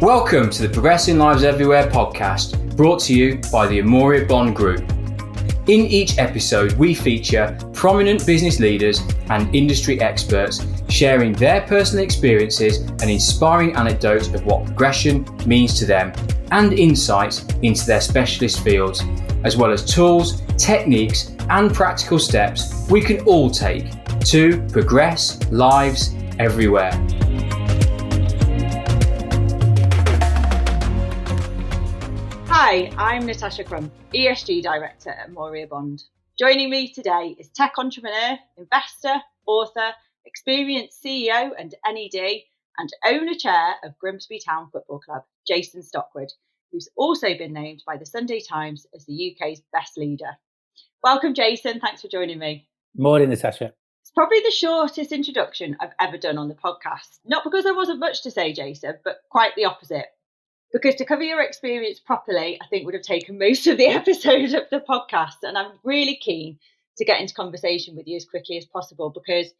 Welcome to the Progressing Lives Everywhere podcast, brought to you by the Amoria Bond Group. In each episode, we feature prominent business leaders and industry experts sharing their personal experiences and inspiring anecdotes of what progression means to them and insights into their specialist fields, as well as tools, techniques, and practical steps we can all take to progress lives everywhere. Hi, I'm Natasha Crump, ESG Director at Amoria Bond. Joining me today is tech entrepreneur, investor, author, experienced CEO and NED, and owner-chair of Grimsby Town Football Club, Jason Stockwood, who's also been named by the Sunday Times as the UK's best leader. Welcome, Jason. Thanks for joining me. Morning, Natasha. It's probably the shortest introduction I've ever done on the podcast. Not because there wasn't much to say, Jason, but quite the opposite. Because to cover your experience properly, I think would have taken most of the episode of the podcast. And I'm really keen to get into conversation with you as quickly as possible, because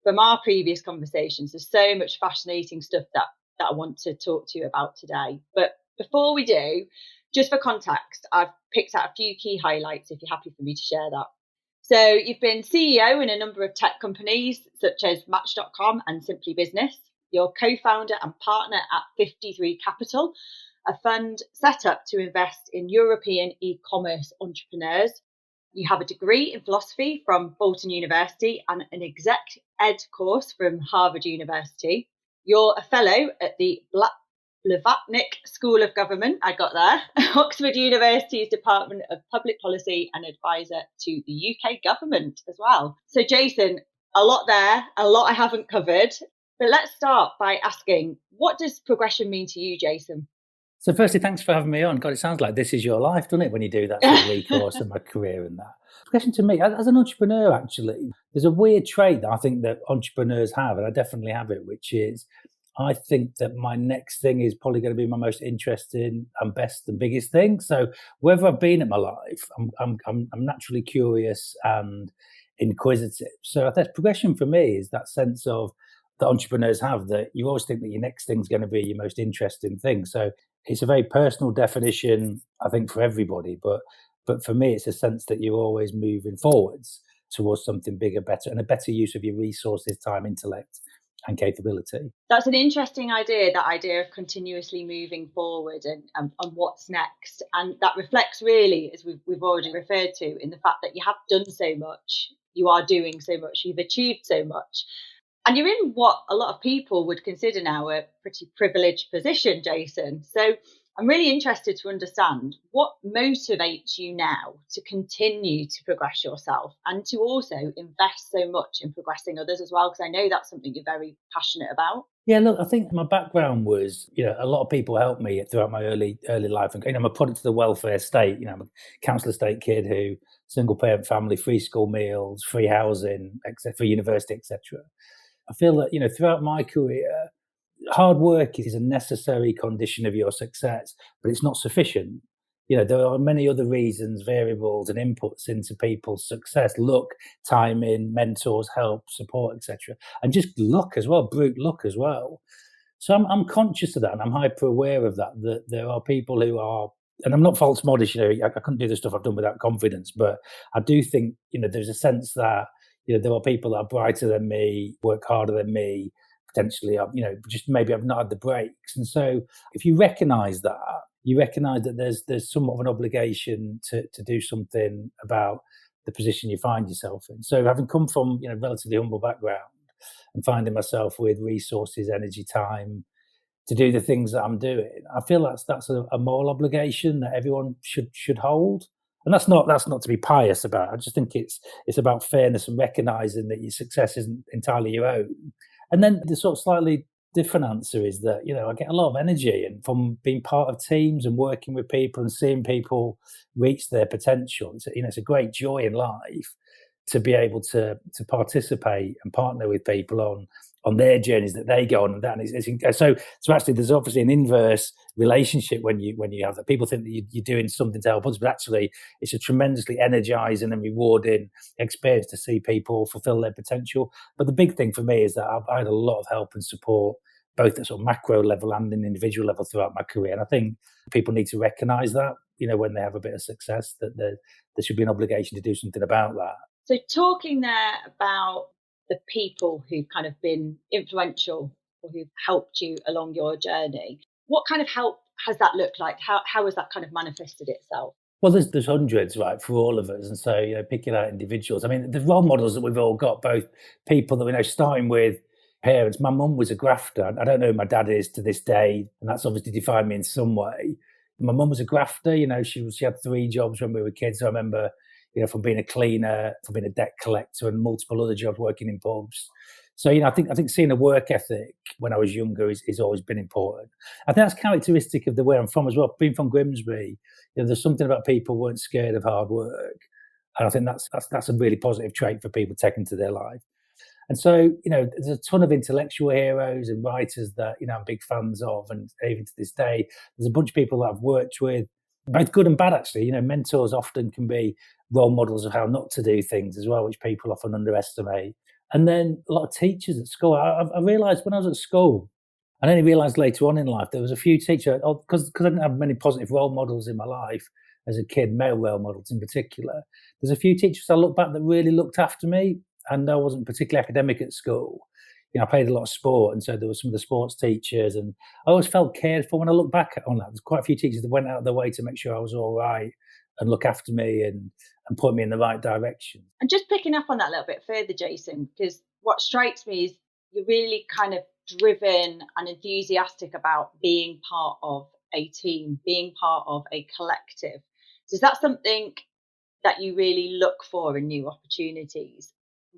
from our previous conversations, there's so much fascinating stuff that I want to talk to you about today. But before we do, just for context, I've picked out a few key highlights if you're happy for me to share that. So you've been CEO in a number of tech companies such as Match.com and Simply Business. You're co-founder and partner at 53 Capital, a fund set up to invest in European e-commerce entrepreneurs. You have a degree in philosophy from Bolton University and an exec ed course from Harvard University. You're a fellow at the Blavatnik School of Government, I got there, Oxford University's Department of Public Policy, and advisor to the UK government as well. So Jason, a lot there, a lot I haven't covered. But let's start by asking, what does progression mean to you, Jason? So firstly, thanks for having me on. God, it sounds like this is your life, doesn't it, when you do that sort of recourse of my career and that. Progression to me, as an entrepreneur, actually, there's a weird trait that I think that entrepreneurs have, and I definitely have it, which is I think that my next thing is probably going to be my most interesting and best and biggest thing. So wherever I've been in my life, I'm naturally curious and inquisitive. So I think progression for me is that sense of that entrepreneurs have, that you always think that your next thing's going to be your most interesting thing. So it's a very personal definition, I think, for everybody. But for me, it's a sense that you're always moving forwards towards something bigger, better, and a better use of your resources, time, intellect, and capability. That's an interesting idea, that idea of continuously moving forward and what's next. And that reflects really, as we've already referred to, in the fact that you have done so much, you are doing so much, you've achieved so much. And you're in what a lot of people would consider now a pretty privileged position, Jason. So I'm really interested to understand what motivates you now to continue to progress yourself and to also invest so much in progressing others as well, because I know that's something you're very passionate about. Yeah, look, I think my background was, a lot of people helped me throughout my early life. And I'm a product of the welfare state. I'm a council estate kid who, single parent family, free school meals, free housing, free university, etc. I feel that, throughout my career, hard work is a necessary condition of your success, but it's not sufficient. There are many other reasons, variables and inputs into people's success: luck, timing, mentors, help, support, etc. And just luck as well, brute luck as well. So I'm conscious of that, and I'm hyper aware of that there are people who are, and I'm not false modest, I couldn't do the stuff I've done without confidence, but I do think, there's a sense that there are people that are brighter than me, work harder than me, potentially, just maybe I've not had the breaks. And so if you recognise that, you recognise that there's somewhat of an obligation to do something about the position you find yourself in. So having come from, relatively humble background and finding myself with resources, energy, time to do the things that I'm doing, I feel that's a moral obligation that everyone should hold. And that's not to be pious about. I just think it's about fairness and recognising that your success isn't entirely your own. And then the sort of slightly different answer is that, I get a lot of energy and from being part of teams and working with people and seeing people reach their potential. It's a great joy in life to be able to participate and partner with people on their journeys that they go on, and that. So actually, there's obviously an inverse relationship when you have that. People think that you're doing something to help others, but actually, it's a tremendously energizing and rewarding experience to see people fulfill their potential. But the big thing for me is that I had a lot of help and support both at sort of macro level and an individual level throughout my career. And I think people need to recognise that, when they have a bit of success, that there should be an obligation to do something about that. So talking there about the people who've kind of been influential or who've helped you along your journey, what kind of help has that looked like? How has that kind of manifested itself? Well, there's hundreds, right, for all of us. And so, picking out individuals. I mean, the role models that we've all got, both people that we know, starting with parents. My mum was a grafter. I don't know who my dad is to this day, and that's obviously defined me in some way. My mum was a grafter. She had 3 jobs when we were kids. I remember, from being a cleaner, from being a debt collector, and multiple other jobs working in pubs. So, I think seeing a work ethic when I was younger is always been important. I think that's characteristic of the where I'm from as well. Being from Grimsby, there's something about people who weren't scared of hard work. And I think that's a really positive trait for people taken to their life. And so, there's a ton of intellectual heroes and writers that, I'm big fans of. And even to this day, there's a bunch of people that I've worked with, both good and bad, actually. Mentors often can be role models of how not to do things as well, which people often underestimate. And then a lot of teachers at school. I realised when I was at school, I only realised later on in life, there was a few teachers, because I didn't have many positive role models in my life as a kid, male role models in particular. There's a few teachers I look back that really looked after me, and I wasn't particularly academic at school. I played a lot of sport, and so there were some of the sports teachers, and I always felt cared for when I look back on that. There's quite a few teachers that went out of their way to make sure I was all right and look after me and point me in the right direction. And just picking up on that a little bit further, Jason, because what strikes me is you're really kind of driven and enthusiastic about being part of a team, being part of a collective. So is that something that you really look for in new opportunities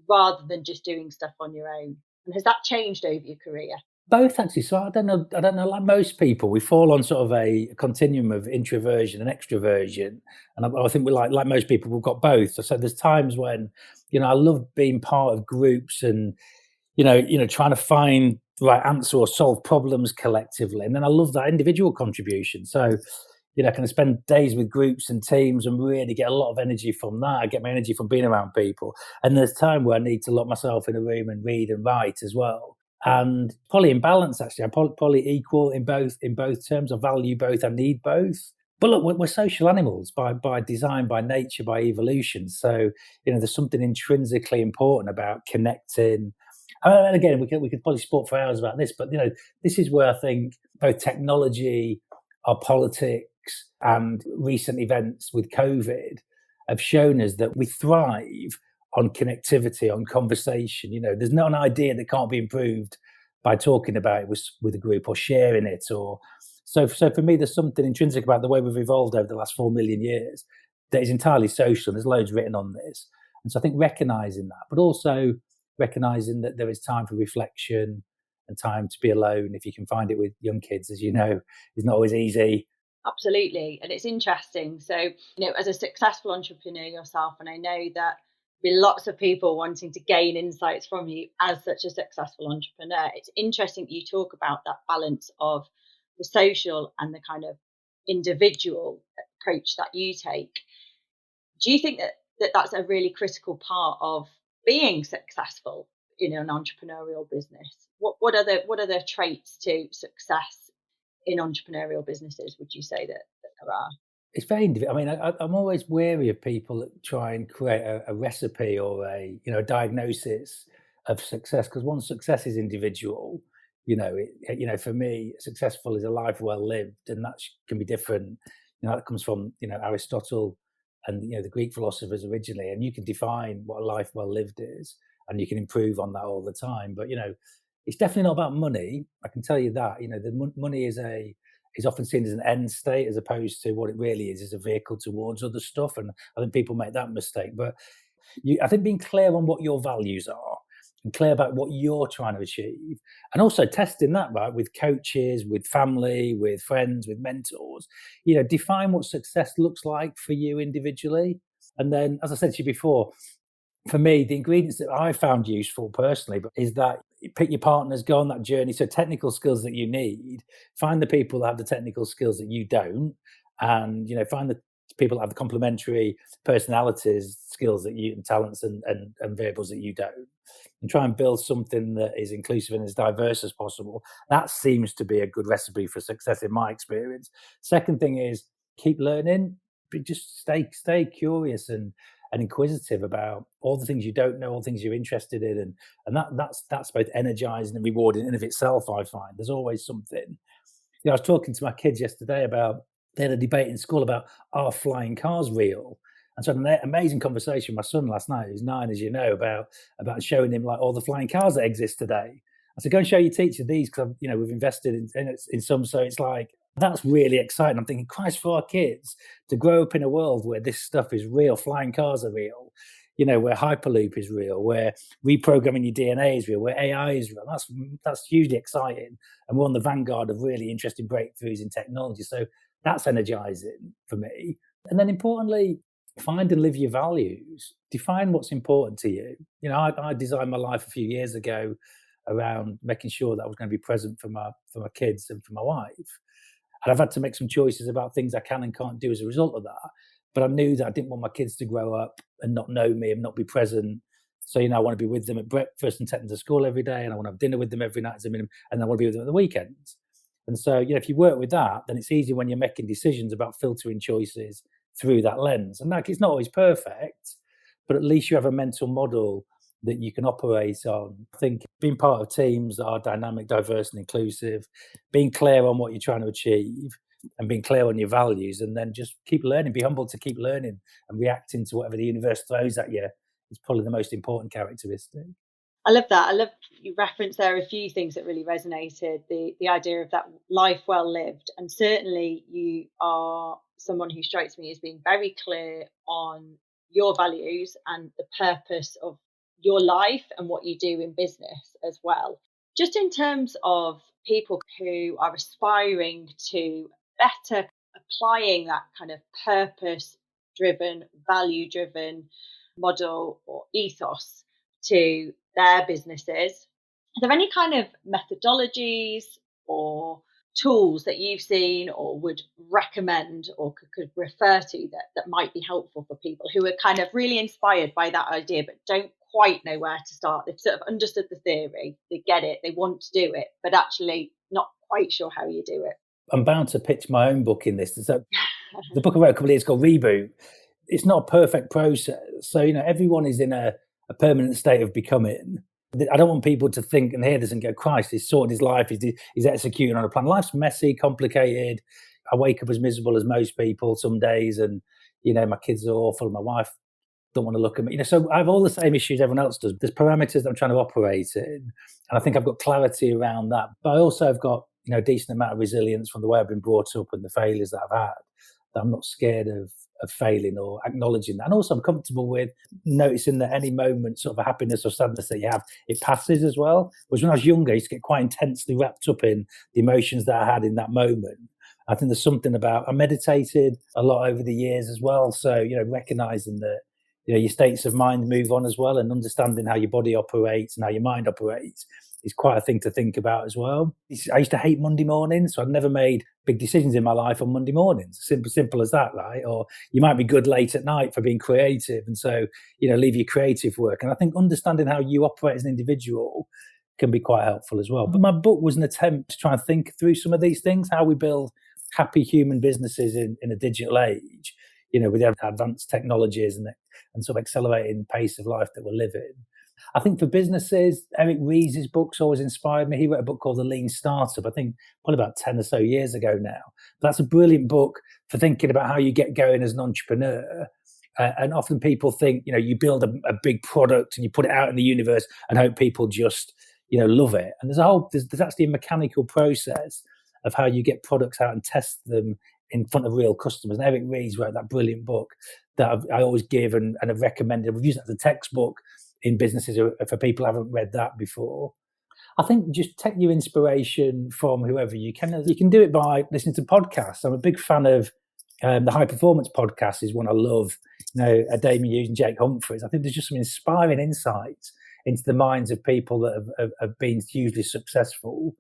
rather than just doing stuff on your own? And has that changed over your career? Both, actually. So I don't know. Like most people, we fall on sort of a continuum of introversion and extroversion, and I think we like most people, we've got both. So there's times when, I love being part of groups and, trying to find the right answer or solve problems collectively, and then I love that individual contribution. So, can I spend days with groups and teams and really get a lot of energy from that? I get my energy from being around people, and there's time where I need to lock myself in a room and read and write as well. And probably in balance, actually. I'm probably equal in both terms. I value both. I need both. But look, we're social animals by design, by nature, by evolution. So, there's something intrinsically important about connecting. And again, we could probably sport for hours about this, but, this is where I think both technology, our politics, and recent events with COVID have shown us that we thrive on connectivity, on conversation. There's not an idea that can't be improved by talking about it with a group or sharing it. Or so for me, there's something intrinsic about the way we've evolved over the last 4 million years that is entirely social. There's loads written on this. And so I think recognizing that, but also recognizing that there is time for reflection and time to be alone, if you can find it with young kids, as you know, is not always easy. Absolutely. And it's interesting. So, as a successful entrepreneur yourself, and I know that be lots of people wanting to gain insights from you as such a successful entrepreneur. It's interesting that you talk about that balance of the social and the kind of individual approach that you take. Do you think that that's a really critical part of being successful in an entrepreneurial business? What are the traits to success in entrepreneurial businesses, would you say that there are? It's very individual. I mean, I'm always wary of people that try and create a recipe or a diagnosis of success, because one, success is individual. For me, successful is a life well lived, and that can be different. That comes from Aristotle and the Greek philosophers originally, and you can define what a life well lived is, and you can improve on that all the time. But it's definitely not about money. I can tell you that. The money is often seen as an end state, as opposed to what it really is a vehicle towards other stuff. And I think people make that mistake. But I think being clear on what your values are and clear about what you're trying to achieve, and also testing that, right, with coaches, with family, with friends, with mentors, define what success looks like for you individually. And then, as I said to you before, for me, the ingredients that I found useful personally is that you pick your partners, go on that journey. So technical skills that you need, find the people that have the technical skills that you don't, and find the people that have the complementary personalities, skills that you and talents and variables that you don't, and try and build something that is inclusive and as diverse as possible. That seems to be a good recipe for success in my experience. Second thing is keep learning, but just stay curious and inquisitive about all the things you don't know, all the things you're interested in, and that's both energizing and rewarding in of itself. I find there's always something. I was talking to my kids yesterday about, they had a debate in school about, are flying cars real? And so I had an amazing conversation with my son last night, who's 9, as you know, about showing him like all the flying cars that exist today. I said, go and show your teacher these, because we've invested in some. So it's like, that's really exciting. I'm thinking, Christ, for our kids to grow up in a world where this stuff is real, flying cars are real, where Hyperloop is real, where reprogramming your DNA is real, where AI is real. That's hugely exciting. And we're on the vanguard of really interesting breakthroughs in technology. So that's energizing for me. And then importantly, find and live your values. Define what's important to you. I designed my life a few years ago around making sure that I was going to be present for my kids and for my wife. And I've had to make some choices about things I can and can't do as a result of that. But I knew that I didn't want my kids to grow up and not know me and not be present. So, I want to be with them at breakfast and take them to school every day. And I want to have dinner with them every night as a minimum. And I want to be with them at the weekends. And so, if you work with that, then it's easy when you're making decisions about filtering choices through that lens. And it's not always perfect, but at least you have a mental model that you can operate on. I think being part of teams that are dynamic, diverse and inclusive, being clear on what you're trying to achieve and being clear on your values, and then just keep learning, be humble to keep learning and reacting to whatever the universe throws at you is probably the most important characteristic. I love that. I love you referenced there a few things that really resonated. The idea of that life well lived. And certainly you are someone who strikes me as being very clear on your values and the purpose of your life and what you do in business as well. Just in terms of people who are aspiring to better applying that kind of purpose-driven, value-driven model or ethos to their businesses, are there any kind of methodologies or tools that you've seen or would recommend or could refer to that might be helpful for people who are kind of really inspired by that idea but don't quite know where to start? They've sort of understood the theory, they get it, they want to do it, but actually not quite sure how you do it. I'm bound to pitch my own book in this. So the book I wrote a couple of years ago, Reboot, it's not a perfect process. So, everyone is in a permanent state of becoming. I don't want people to think and hear this and go, Christ, he's sorted his life, he's executing on a plan. Life's messy, complicated. I wake up as miserable as most people some days, and, my kids are awful, my wife don't want to look at me. So I have all the same issues everyone else does. There's parameters that I'm trying to operate in, and I think I've got clarity around that. But I also have got, a decent amount of resilience from the way I've been brought up and the failures that I've had, that I'm not scared of failing or acknowledging that. And also I'm comfortable with noticing that any moment sort of a happiness or sadness that you have, it passes as well. Whereas when I was younger, I used to get quite intensely wrapped up in the emotions that I had in that moment. I think there's something about, I meditated a lot over the years as well. So, recognizing that, your states of mind move on as well, and understanding how your body operates and how your mind operates is quite a thing to think about as well. I used to hate Monday mornings, so I'd never made big decisions in my life on Monday mornings. Simple as that, right? Or you might be good late at night for being creative, and so, leave your creative work. And I think understanding how you operate as an individual can be quite helpful as well. But my book was an attempt to try and think through some of these things, how we build happy human businesses in a digital age, with the advanced technologies and sort of accelerating pace of life that we're living. I think for businesses, Eric Ries's books always inspired me. He wrote a book called The Lean Startup, I think probably about 10 or so years ago now. But that's a brilliant book for thinking about how you get going as an entrepreneur. And often people think, you build a big product and you put it out in the universe and hope people just, love it. And there's actually a mechanical process of how you get products out and test them in front of real customers. And Eric Ries wrote that brilliant book that I always give and have recommended. We've used it as a textbook in businesses for people who haven't read that before. I think just take your inspiration from whoever you can. You can do it by listening to podcasts. I'm a big fan of the High Performance podcast is one I love. Damien Hughes and Jake Humphries. I think there's just some inspiring insights into the minds of people that have been hugely successful.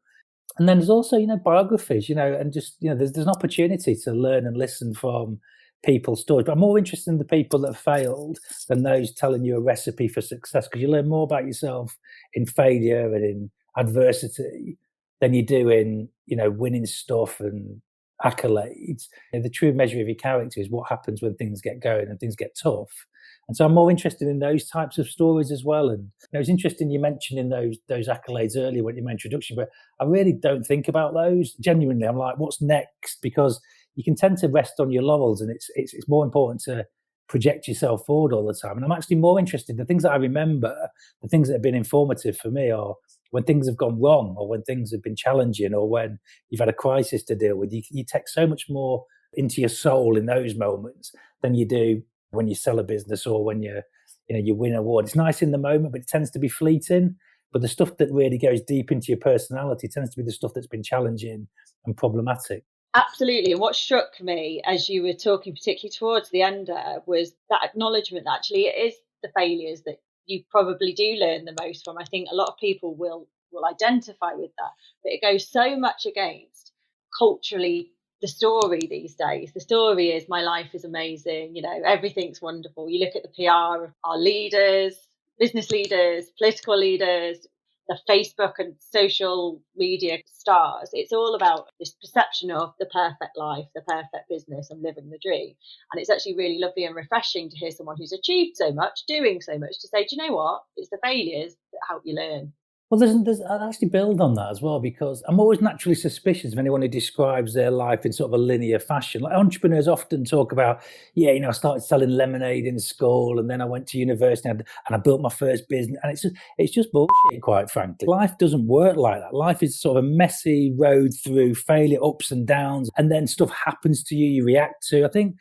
And then there's also, biographies, and just, there's an opportunity to learn and listen from people's stories. But I'm more interested in the people that failed than those telling you a recipe for success, because you learn more about yourself in failure and in adversity than you do in, winning stuff and accolades. The true measure of your character is what happens when things get going and things get tough. And so I'm more interested in those types of stories as well. And it was interesting you mentioning those accolades earlier in your introduction, but I really don't think about those. Genuinely, I'm like, what's next? Because you can tend to rest on your laurels, and it's more important to project yourself forward all the time. And I'm actually more interested in the things that I remember, the things that have been informative for me, or when things have gone wrong, or when things have been challenging, or when you've had a crisis to deal with. You take so much more into your soul in those moments than you do when you sell a business or when you win an award. It's nice in the moment, but it tends to be fleeting. But the stuff that really goes deep into your personality tends to be the stuff that's been challenging and problematic. Absolutely. And what struck me as you were talking, particularly towards the end there, was that acknowledgement that actually it is the failures that you probably do learn the most from. I think a lot of people will identify with that, but it goes so much against culturally the story these days. The story is my life is amazing, everything's wonderful. You look at the PR of our leaders, business leaders, political leaders, the Facebook and social media stars. It's all about this perception of the perfect life, the perfect business, and living the dream. And it's actually really lovely and refreshing to hear someone who's achieved so much, doing so much, to say, do you know what? It's the failures that help you learn. Well, I'd actually build on that as well, because I'm always naturally suspicious of anyone who describes their life in sort of a linear fashion. Like entrepreneurs often talk about, I started selling lemonade in school, and then I went to university and I built my first business. And it's just bullshit, quite frankly. Life doesn't work like that. Life is sort of a messy road through failure, ups and downs, and then stuff happens to you react to. I think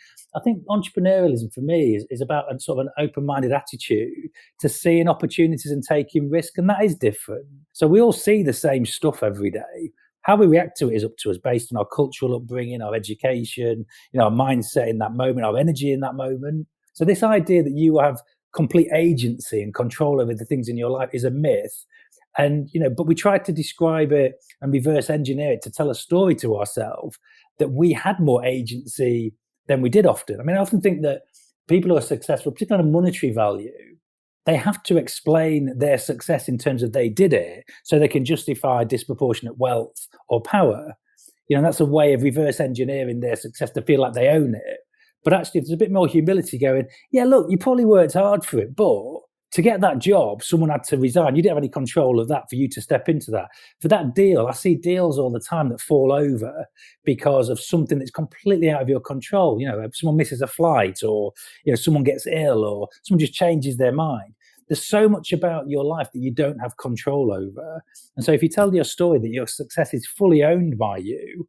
entrepreneurialism for me is about a sort of an open-minded attitude to seeing opportunities and taking risk, and that is different. So we all see the same stuff every day. How we react to it is up to us, based on our cultural upbringing, our education, our mindset in that moment, our energy in that moment. So this idea that you have complete agency and control over the things in your life is a myth. And, but we try to describe it and reverse engineer it to tell a story to ourselves that we had more agency than we did often. I mean, I often think that people who are successful, particularly on a monetary value, they have to explain their success in terms of they did it so they can justify disproportionate wealth or power. That's a way of reverse engineering their success to feel like they own it. But actually, if there's a bit more humility going, look, you probably worked hard for it, but to get that job, someone had to resign. You didn't have any control of that for you to step into that. For that deal, I see deals all the time that fall over because of something that's completely out of your control. If someone misses a flight, or someone gets ill, or someone just changes their mind. There's so much about your life that you don't have control over. And so if you tell your story that your success is fully owned by you,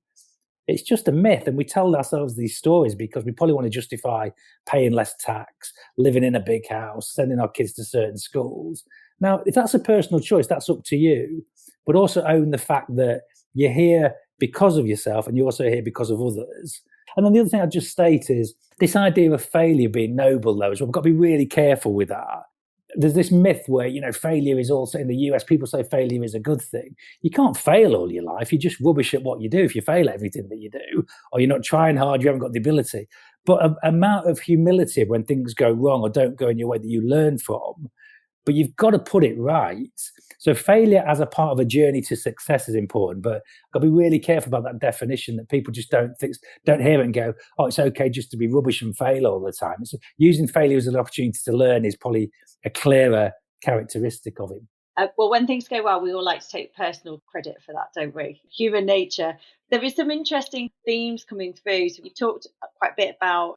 it's just a myth. And we tell ourselves these stories because we probably want to justify paying less tax, living in a big house, sending our kids to certain schools. Now, if that's a personal choice, that's up to you. But also own the fact that you're here because of yourself, and you're also here because of others. And then the other thing I'd just state is this idea of failure being noble, though, is we've got to be really careful with that. There's this myth where, failure is also, in the US, people say failure is a good thing. You can't fail all your life. You're just rubbish at what you do if you fail at everything that you do, or you're not trying hard, you haven't got the ability. But an amount of humility when things go wrong or don't go in your way that you learn from, but you've got to put it right. So failure as a part of a journey to success is important, but I've got to be really careful about that definition, that people just don't hear it and go, oh, it's okay just to be rubbish and fail all the time. It's using failure as an opportunity to learn is probably a clearer characteristic of it. Well, when things go well, we all like to take personal credit for that, don't we? Human nature. There is some interesting themes coming through. So we talked quite a bit about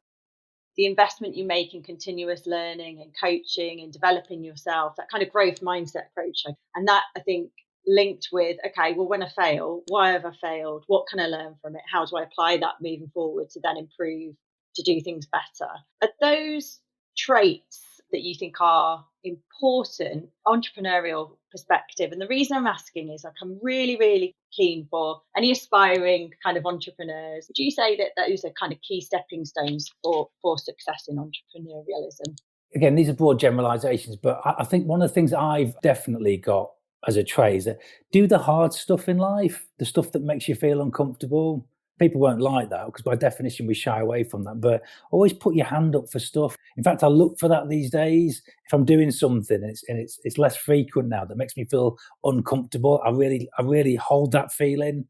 the investment you make in continuous learning and coaching and developing yourself, that kind of growth mindset approach. And that, I think, linked with, okay, well, when I fail, why have I failed? What can I learn from it? How do I apply that moving forward to then improve, to do things better? Are those traits that you think are important entrepreneurial perspective? And the reason I'm asking is, like, I'm really, really keen for any aspiring kind of entrepreneurs. Would you say that those are kind of key stepping stones for success in entrepreneurialism? Again, these are broad generalizations, but I think one of the things I've definitely got as a trait is that do the hard stuff in life, the stuff that makes you feel uncomfortable. People won't like that because by definition we shy away from that, but always put your hand up for stuff. In fact, I look for that these days. If I'm doing something and it's less frequent now, that makes me feel uncomfortable, I really hold that feeling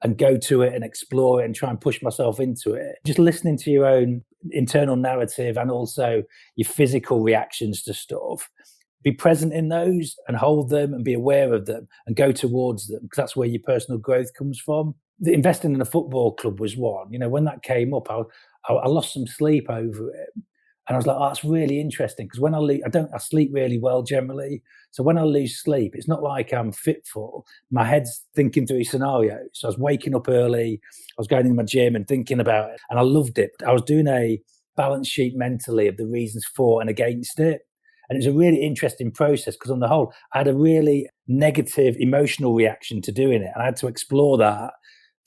and go to it and explore it and try and push myself into it. Just listening to your own internal narrative and also your physical reactions to stuff. Be present in those and hold them and be aware of them and go towards them, because that's where your personal growth comes from. The investing in a football club was one. When that came up, I lost some sleep over it. And I was like, oh, that's really interesting, because when I sleep really well generally. So when I lose sleep, it's not like I'm fitful. My head's thinking through scenarios. So I was waking up early. I was going in my gym and thinking about it. And I loved it. I was doing a balance sheet mentally of the reasons for and against it. And it was a really interesting process, because on the whole, I had a really negative emotional reaction to doing it. And I had to explore that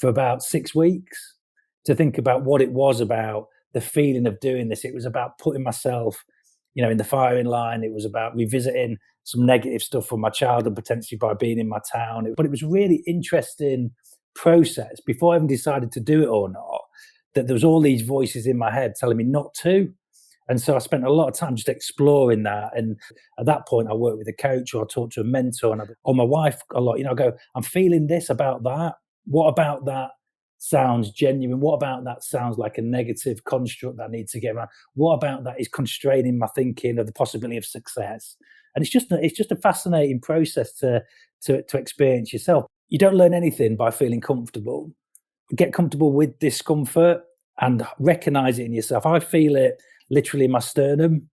for about 6 weeks to think about what it was about the feeling of doing this. It was about putting myself, in the firing line. It was about revisiting some negative stuff from my childhood, potentially by being in my town. But it was a really interesting process before I even decided to do it or not, that there was all these voices in my head telling me not to. And so I spent a lot of time just exploring that. And at that point, I worked with a coach, or I talked to a mentor, or my wife a lot. I go, I'm feeling this about that. What about that sounds genuine? What about that sounds like a negative construct that I need to get around? What about that is constraining my thinking of the possibility of success? And it's just a fascinating process to experience yourself. You don't learn anything by feeling comfortable. Get comfortable with discomfort and recognize it in yourself. I feel it literally in my sternum.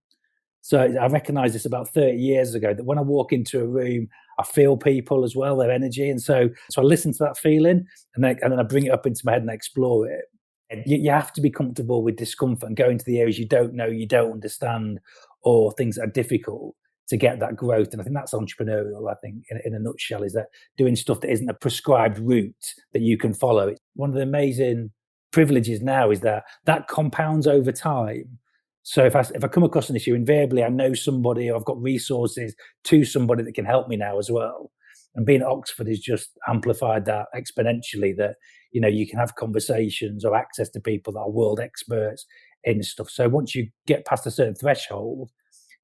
So I recognized this about 30 years ago, that when I walk into a room, I feel people as well, their energy. And so I listen to that feeling and then I bring it up into my head and I explore it. And you have to be comfortable with discomfort and go into the areas you don't know, you don't understand, or things that are difficult to get that growth. And I think that's entrepreneurial, I think, in a nutshell, is that doing stuff that isn't a prescribed route that you can follow. It's one of the amazing privileges now is that compounds over time. So if I come across an issue, invariably I know somebody, or I've got resources to somebody that can help me now as well. And being at Oxford has just amplified that exponentially, that, you can have conversations or access to people that are world experts in stuff. So once you get past a certain threshold,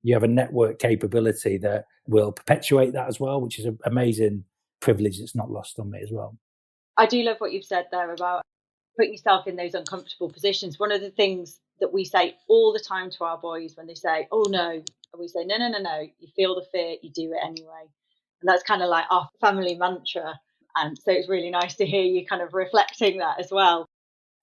you have a network capability that will perpetuate that as well, which is an amazing privilege that's not lost on me as well. I do love what you've said there about putting yourself in those uncomfortable positions. One of the things that we say all the time to our boys when they say, oh no, and we say, no, you feel the fear, you do it anyway. And that's kind of like our family mantra. And so it's really nice to hear you kind of reflecting that as well.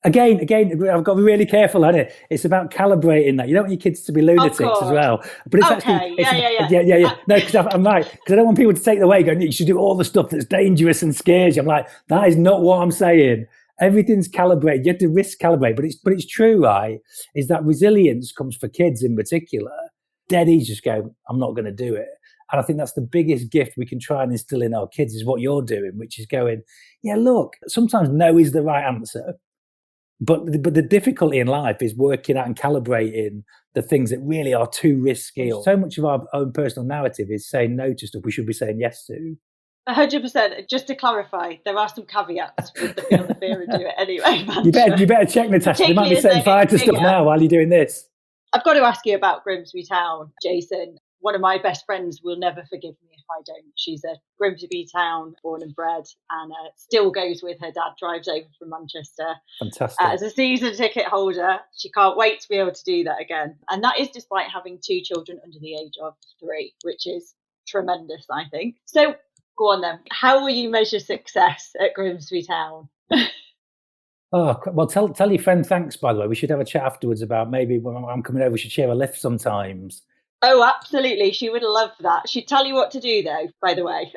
Again, I've got to be really careful, haven't it? It's about calibrating that. You don't want your kids to be lunatics as well. But it's okay. Yeah. No, because I'm right. Because I don't want people to take the way going, you should do all the stuff that's dangerous and scares you. I'm like, that is not what I'm saying. Everything's calibrated. You have to risk calibrate. But it's true, right? Is that resilience comes for kids in particular. Dead easy just go, I'm not going to do it. And I think that's the biggest gift we can try and instill in our kids, is what you're doing, which is going, yeah, look, sometimes no is the right answer. But the difficulty in life is working out and calibrating the things that really are too risky. So much of our own personal narrative is saying no to stuff we should be saying yes to. 100%. Just to clarify, there are some caveats with the feel the fear and do it anyway. You better check, Natasha. You might be setting fire to stuff now while you're doing this. I've got to ask you about Grimsby Town, Jason. One of my best friends will never forgive me if I don't. She's a Grimsby Town born and bred, and still goes with her dad, drives over from Manchester. Fantastic. As a season ticket holder. She can't wait to be able to do that again. And that is despite having 2 children under the age of 3, which is tremendous, I think. So go on then. How will you measure success at Grimsby Town? Oh, well, tell your friend thanks, by the way. We should have a chat afterwards about maybe when I'm coming over, we should share a lift sometimes. Oh, absolutely. She would love that. She'd tell you what to do, though, by the way.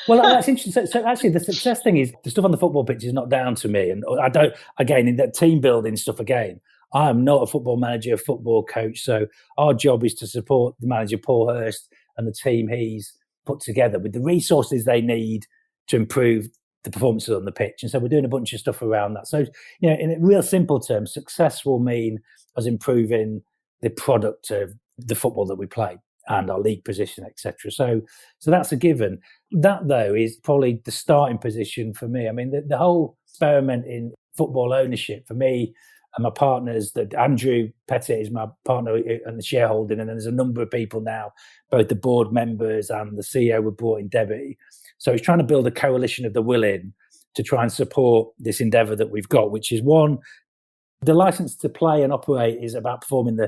Well, that's interesting. So actually, the success thing is the stuff on the football pitch is not down to me. And I don't, again, in that team building stuff, again, I am not a football manager, a football coach. So our job is to support the manager, Paul Hurst, and the team he's put together with the resources they need to improve the performances on the pitch. And so we're doing a bunch of stuff around that. So, in real simple terms, success will mean us improving the product of the football that we play and our league position, etc. So that's a given. That, though, is probably the starting position for me. I mean, the whole experiment in football ownership. For me and my partners, that Andrew Pettit is my partner and the shareholding, and then there's a number of people now, both the board members and the CEO were brought in, Debbie. So it's trying to build a coalition of the willing to try and support this endeavour that we've got, which is one, the license to play and operate is about performing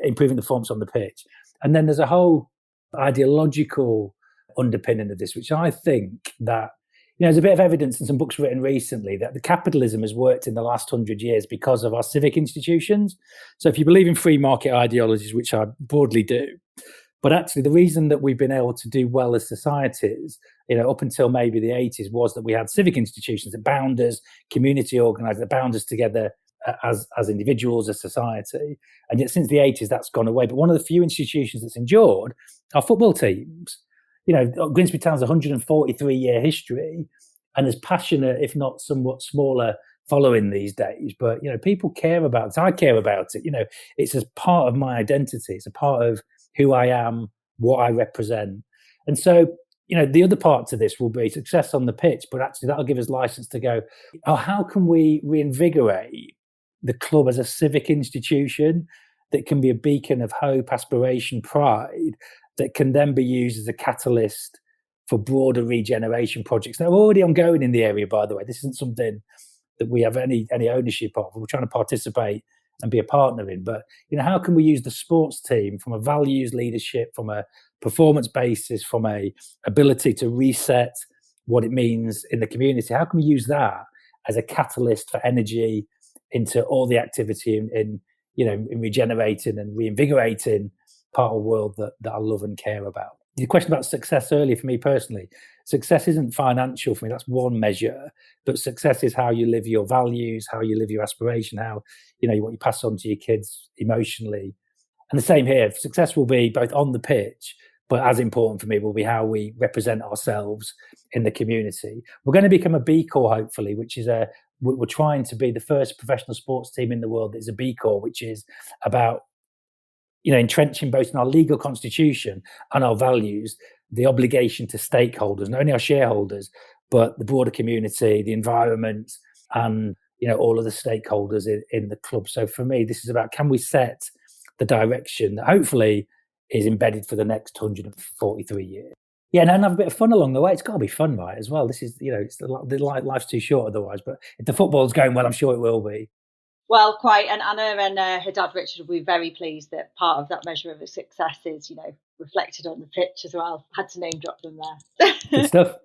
improving the performance on the pitch. And then there's a whole ideological underpinning of this, which I think that, there's a bit of evidence in some books written recently that the capitalism has worked in the last 100 years because of our civic institutions. So if you believe in free market ideologies, which I broadly do, but actually the reason that we've been able to do well as societies, up until maybe the 80s, was that we had civic institutions that bound us, community organised, that bound us together as individuals, as society. And yet since the 80s, that's gone away. But one of the few institutions that's endured are football teams. Grimsby Town's 143-year history and is passionate, if not somewhat smaller, following these days. But, people care about it. I care about it. It's as part of my identity. It's a part of who I am, what I represent. And so, the other part to this will be success on the pitch, but actually that'll give us license to go, how can we reinvigorate the club as a civic institution that can be a beacon of hope, aspiration, pride, that can then be used as a catalyst for broader regeneration projects that are already ongoing in the area, by the way. This isn't something that we have any ownership of. We're trying to participate and be a partner in. But, how can we use the sports team from a values leadership, from a performance basis, from a ability to reset what it means in the community? How can we use that as a catalyst for energy into all the activity in regenerating and reinvigorating part of the world that I love and care about? The question about success earlier, for me personally, success isn't financial for me. That's one measure, but success is how you live your values, how you live your aspiration, how, what you pass on to your kids emotionally. And the same here. Success will be both on the pitch, but as important for me will be how we represent ourselves in the community. We're going to become a B Corps, hopefully, which is we're trying to be the first professional sports team in the world that is a B Corps, which is about entrenching both in our legal constitution and our values, the obligation to stakeholders, not only our shareholders, but the broader community, the environment, and all of the stakeholders in the club. So for me, this is about, can we set the direction that hopefully is embedded for the next 143 years? Yeah, and have a bit of fun along the way. It's got to be fun, right, as well. This is, it's life's too short otherwise. But if the football's going well, I'm sure it will be. Well, quite. And Anna and her dad, Richard, will be very pleased that part of that measure of success is, reflected on the pitch as well. Had to name drop them there. Good stuff.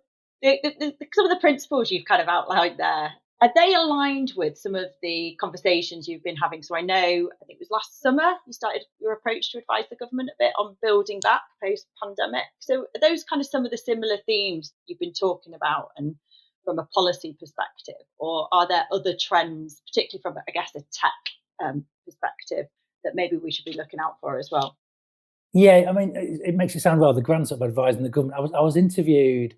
Some of the principles you've kind of outlined there, are they aligned with some of the conversations you've been having? So I know, I think it was last summer, you started your approach to advise the government a bit on building back post-pandemic. So are those kind of some of the similar themes you've been talking about, and from a policy perspective, or are there other trends, particularly from, I guess, a tech perspective, that maybe we should be looking out for as well? Yeah, I mean, it makes it sound rather grand, sort of advising the government. I was interviewed,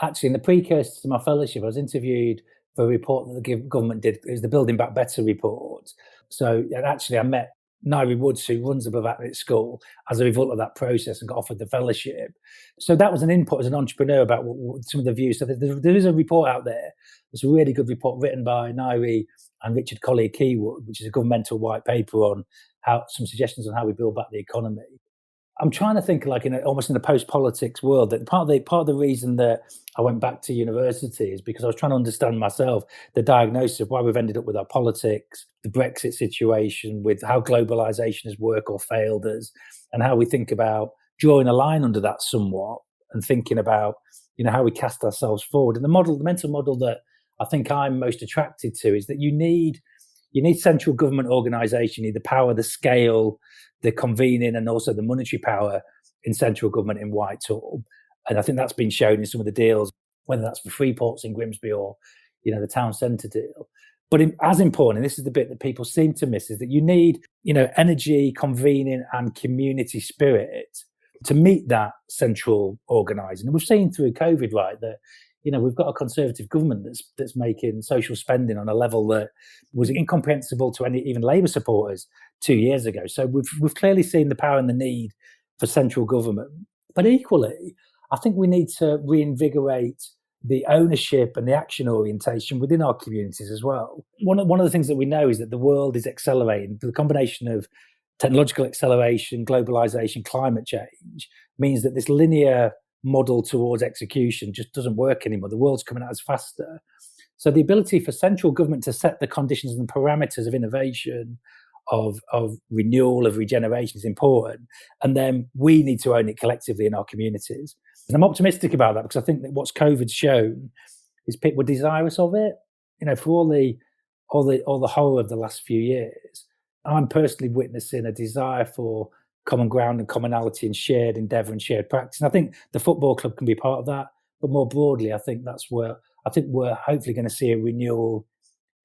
actually, in the precursor to my fellowship, I was interviewed for a report that the government did. It was the Building Back Better report. So, and actually, I met Nairi Woods, who runs the Bavaria School, as a result of that process, and got offered the fellowship. So that was an input as an entrepreneur about some of the views. So there is a report out there. There's a really good report written by Nairi and Richard Collier-Keywood, which is a governmental white paper on some suggestions on how we build back the economy. I'm trying to think, like, almost in the post-politics world, that part of the reason that I went back to university is because I was trying to understand myself, the diagnosis of why we've ended up with our politics, the Brexit situation, with how globalization has worked or failed us, and how we think about drawing a line under that somewhat, and thinking about, how we cast ourselves forward. And the mental model that I think I'm most attracted to is that you need central government organisation, you need the power, the scale, the convening, and also the monetary power in central government in Whitehall. And I think that's been shown in some of the deals, whether that's for free ports in Grimsby or, the town centre deal. But as important, and this is the bit that people seem to miss, is that you need, energy, convening, and community spirit to meet that central organising. And we've seen through COVID, right, that we've got a Conservative government that's making social spending on a level that was incomprehensible to even Labour supporters 2 years ago. So we've clearly seen the power and the need for central government. But equally, I think we need to reinvigorate, the ownership and the action orientation within our communities as well. One of the things that we know is that the world is accelerating. The combination of technological acceleration, globalization, climate change means that this linear model towards execution just doesn't work anymore. The world's coming at us faster. So the ability for central government to set the conditions and parameters of innovation, of renewal, of regeneration is important. And then we need to own it collectively in our communities. And I'm optimistic about that because I think that what's COVID's shown is people were desirous of it. For all the horror of the last few years, I'm personally witnessing a desire for common ground and commonality and shared endeavour and shared practice. And I think the football club can be part of that. But more broadly, I think we're hopefully going to see a renewal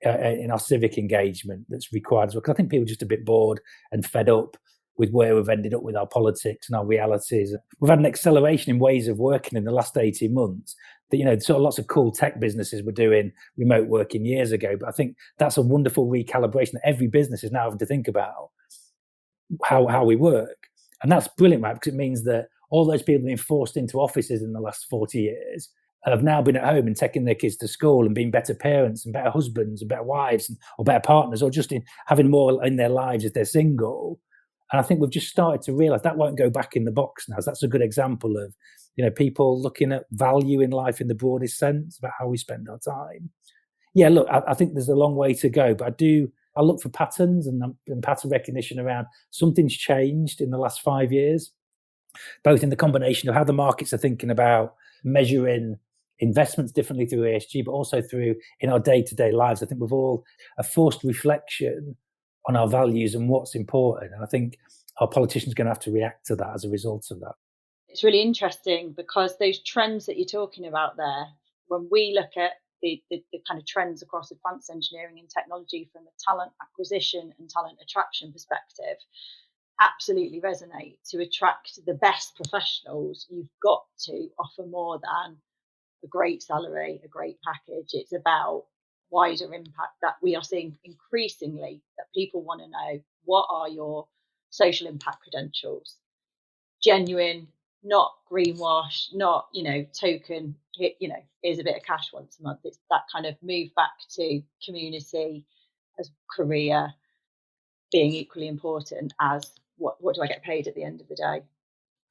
in our civic engagement that's required as well. Because I think people are just a bit bored and fed up with where we've ended up with our politics and our realities. We've had an acceleration in ways of working in the last 18 months that, sort of lots of cool tech businesses were doing remote working years ago. But I think that's a wonderful recalibration that every business is now having to think about how we work. And that's brilliant, right? Because it means that all those people being forced into offices in the last 40 years have now been at home and taking their kids to school and being better parents and better husbands and better wives or better partners, or just in having more in their lives if they're single. And I think we've just started to realise that won't go back in the box now. So that's a good example of, people looking at value in life in the broadest sense about how we spend our time. Yeah, look, I think there's a long way to go, but I look for patterns and pattern recognition around something's changed in the last 5 years, both in the combination of how the markets are thinking about measuring investments differently through ESG, but also through in our day-to-day lives. I think we've all a forced reflection on our values and what's important. And I think our politicians are going to have to react to that as a result of that. It's really interesting because those trends that you're talking about there, when we look at the kind of trends across advanced engineering and technology from a talent acquisition and talent attraction perspective, absolutely resonate. To attract the best professionals, you've got to offer more than a great salary, a great package. It's about wider impact that we are seeing increasingly, that people want to know, what are your social impact credentials? Genuine, not greenwash, not, token, here's a bit of cash once a month. It's that kind of move back to community as career being equally important as what do I get paid at the end of the day?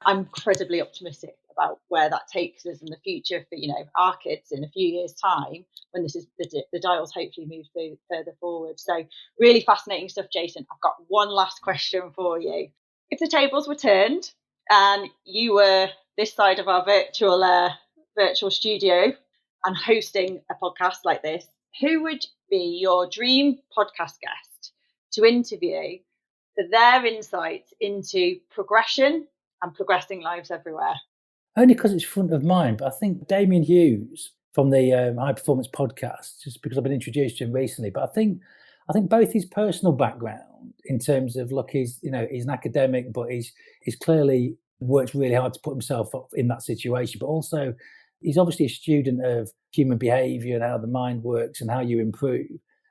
I'm incredibly optimistic about where that takes us in the future for, our kids in a few years' time, when this is the dials hopefully move further forward. So really fascinating stuff, Jason. I've got one last question for you. If the tables were turned and you were this side of our virtual studio and hosting a podcast like this, who would be your dream podcast guest to interview for their insights into progression and progressing lives everywhere? Only because it's front of mind, but I think Damien Hughes from the High Performance Podcast, just because I've been introduced to him recently. But I think both his personal background, in terms of, look, he's an academic, but he's clearly worked really hard to put himself up in that situation. But also, he's obviously a student of human behaviour and how the mind works and how you improve.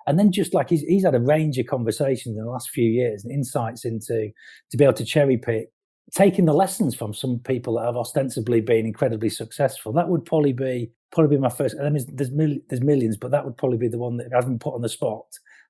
And then just like he's had a range of conversations in the last few years and insights into to be able to cherry pick, taking the lessons from some people that have ostensibly been incredibly successful. That would probably be my first. I mean, there's millions, but that would probably be the one that, if I haven't put on the spot,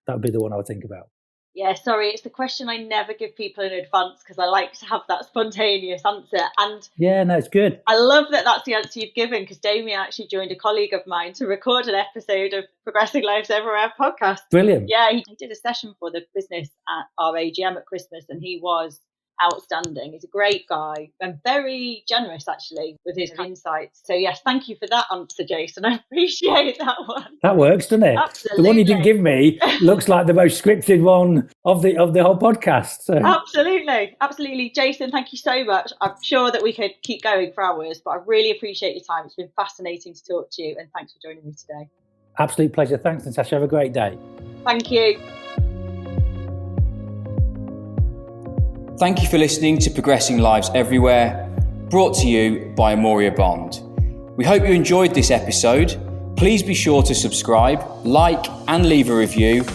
that would be the one I would think about. Yeah, sorry, it's the question I never give people in advance because I like to have that spontaneous answer. And yeah, no, it's good. I love that that's the answer you've given, because Damien actually joined a colleague of mine to record an episode of Progressing Lives Everywhere podcast. Brilliant. Yeah, he did a session for the business at our AGM at Christmas, and he was outstanding. He's a great guy and very generous actually with his insights. So yes, thank you for that answer, Jason. I appreciate that one. That works, doesn't it? Absolutely. The one you didn't give me looks like the most scripted one of the whole podcast. So. Absolutely. Jason, thank you so much. I'm sure that we could keep going for hours, but I really appreciate your time. It's been fascinating to talk to you, and thanks for joining me today. Absolute pleasure. Thanks, Natasha. Have a great day. Thank you. Thank you for listening to Progressing Lives Everywhere, brought to you by Amoria Bond. We hope you enjoyed this episode. Please be sure to subscribe, like, and leave a review.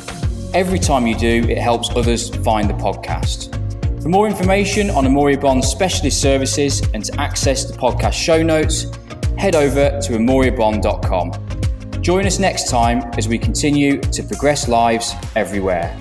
Every time you do, it helps others find the podcast. For more information on Amoria Bond's specialist services and to access the podcast show notes, head over to amoriabond.com. Join us next time as we continue to progress lives everywhere.